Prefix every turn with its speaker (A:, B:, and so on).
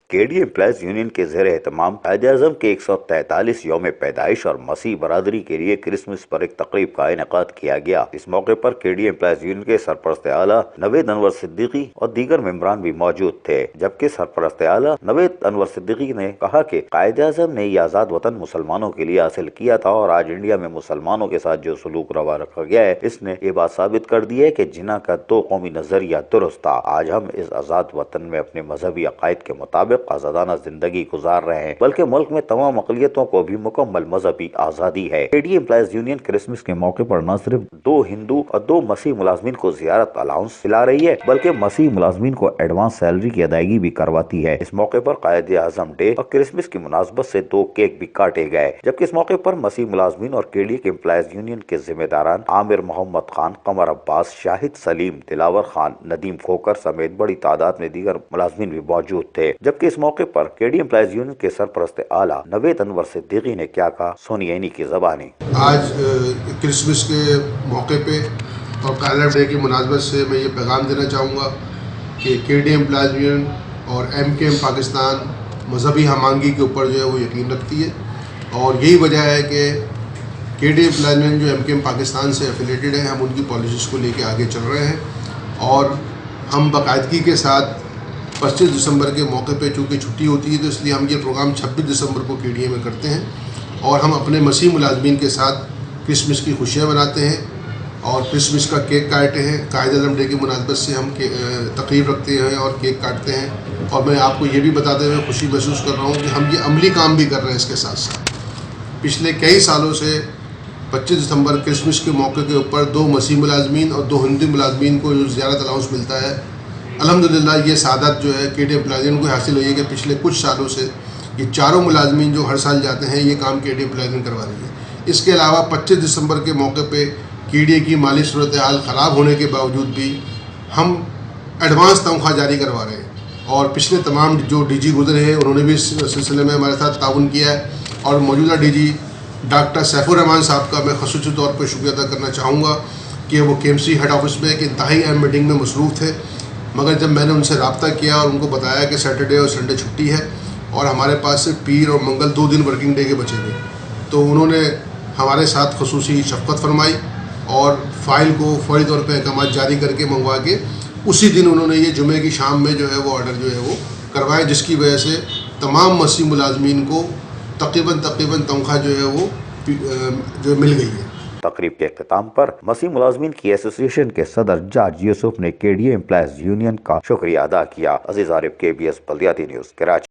A: KD employees union के ज़ेर एहतमाम कायद-ए-आज़म के 143 यौम पैदाइश और मसीह बरादरी के लिए क्रिसमस पर एक तकरीब का इनेकाद किया गया। इस मौके पर केडी एम्प्लॉयज यूनियन के सरपरस्त आला नवेद अनवर सिद्दीकी और दीगर मेंबरान भी मौजूद थे। जबकि सरपरस्त आला नवेद अनवर सिद्दीकी ने कहा कि कायद-ए-आज़म ने ये आज़ाद वतन मुसलमानों के लिए हासिल किया था और आज इंडिया में मुसलमानों के साथ जो सलूक रवा रखा गया है, इसने ये बात साबित कर दी है कि जिन्ना का दो कौमी नजरिया दुरुस्त था। आज हम इस आज़ाद वतन में अपने मजहबी अकायद के मुताबिक आजादाना जिंदगी गुजार रहे हैं, बल्कि मुल्क में तमाम अक़लियतों को भी मुकम्मल मजहबी आज़ादी है। केडी एम्प्लॉयज यूनियन क्रिसमस के मौके पर न सिर्फ 2 हिंदू और 2 मसीह मुलाजमीन को ज़ियारत अलाउंस दिला रही है, बल्कि मसीह मुलाजमीन को एडवांस सैलरी की अदायगी भी करवाती है। इस मौके पर कायद-ए-आज़म डे और क्रिसमस की मुनासबत से 2 केक भी काटे गए। जबकि इस मौके पर मसीह मुलाजमीन और केडी एम्प्लॉयज यूनियन के जिम्मेदारान आमिर मोहम्मद खान, कमर अब्बास, शाहिद सलीम, दिलावर खान, नदीम खोकर समेत बड़ी तादाद में दीगर मुलाजमीन भी मौजूद थे। जबकि इस मौके पर केडी एम्प्लॉयज यूनियन के सरपरस्त आला नवेद अनवर सिद्दीकी ने क्या कहा, सुनिए इन्हीं की ज़बानी।
B: आज क्रिसमस के मौके पे और कायद डे की मुनासबत से मैं ये पैगाम देना चाहूँगा कि केडी एम्प्लॉयज यूनियन और MKM पाकिस्तान मजहबी हमआहंगी के ऊपर जो है वो यकीन रखती है और यही वजह है कि केडी एम्प्लॉयज यूनियन जो MKM पाकिस्तान से एफिलेटेड है, हम उनकी पॉलिसीज़ को लेके आगे चल रहे हैं और हम बाकायदगी के साथ 25 दिसंबर के मौके पे चूँकि छुट्टी होती है तो इसलिए हम ये प्रोग्राम 26 दिसंबर को KDA में करते हैं और हम अपने मसीह मुलाजमीन के साथ क्रिसमस की खुशियाँ मनाते हैं और क्रिसमस का केक काटते हैं। कायद-ए-आज़म डे की मुनासबत से हम तकरीब रखते हैं और केक काटते हैं और मैं आपको ये भी बताते हुए खुशी महसूस कर रहा हूँ कि हम ये अमली काम भी कर रहे हैं। इसके साथ साथ पिछले कई सालों से 25 दिसंबर क्रिसमस के मौके के ऊपर 2 मसीह मुलाजमीन और 2 हिंदू मुलाजमीन को जो ज़ियारत अलाउंस मिलता है, अल्हम्दुलिल्लाह ये सादत जो है केडी एम्प्लॉयज को हासिल हुई है कि पिछले कुछ सालों से ये चारों मुलाजमीन जो हर साल जाते हैं ये काम केडी एम्प्लॉयज करवा रही है। इसके अलावा 25 दिसंबर के मौके पे KDA की माली सूरत हाल ख़राब होने के बावजूद भी हम एडवांस तनख्वाह जारी करवा रहे हैं और पिछले तमाम जो DG गुजरे हैं उन्होंने भी इस सिलसिले में हमारे साथ ताउन किया है और मौजूदा DG डॉक्टर सैफुर रहमान साहब का मैं ख़ुसूसी तौर पर शुक्रिया अदा करना चाहूँगा कि वो KMC हेड ऑफिस में एक इंतहाई अहम मीटिंग में मसरूफ़ थे, मगर जब मैंने उनसे रब्ता किया और उनको बताया कि सैटरडे और संडे छुट्टी है और हमारे पास सिर्फ पीर और मंगल 2 दिन वर्किंग डे के बचे हुए, तो उन्होंने हमारे साथ ख़ुसूसी शफ़क़त फरमाई और फ़ाइल को फौरी तौर पे अहकाम जारी करके मंगवा के उसी दिन उन्होंने ये जुमे की शाम में जो है वो ऑर्डर जो है वो करवाए, जिसकी वजह से तमाम मसीह मुलाजमीन को तकरीबन तनख्वाह जो है वो जो मिल गई है।
A: तकरीब के इख्तिताम पर मसीह मुलाजमीन की एसोसिएशन के सदर जॉर्ज यूसुफ ने केडी एम्प्लॉयज यूनियन का शुक्रिया अदा किया। अजीज आरिफ, KBS बल्दियाती न्यूज़, कराची।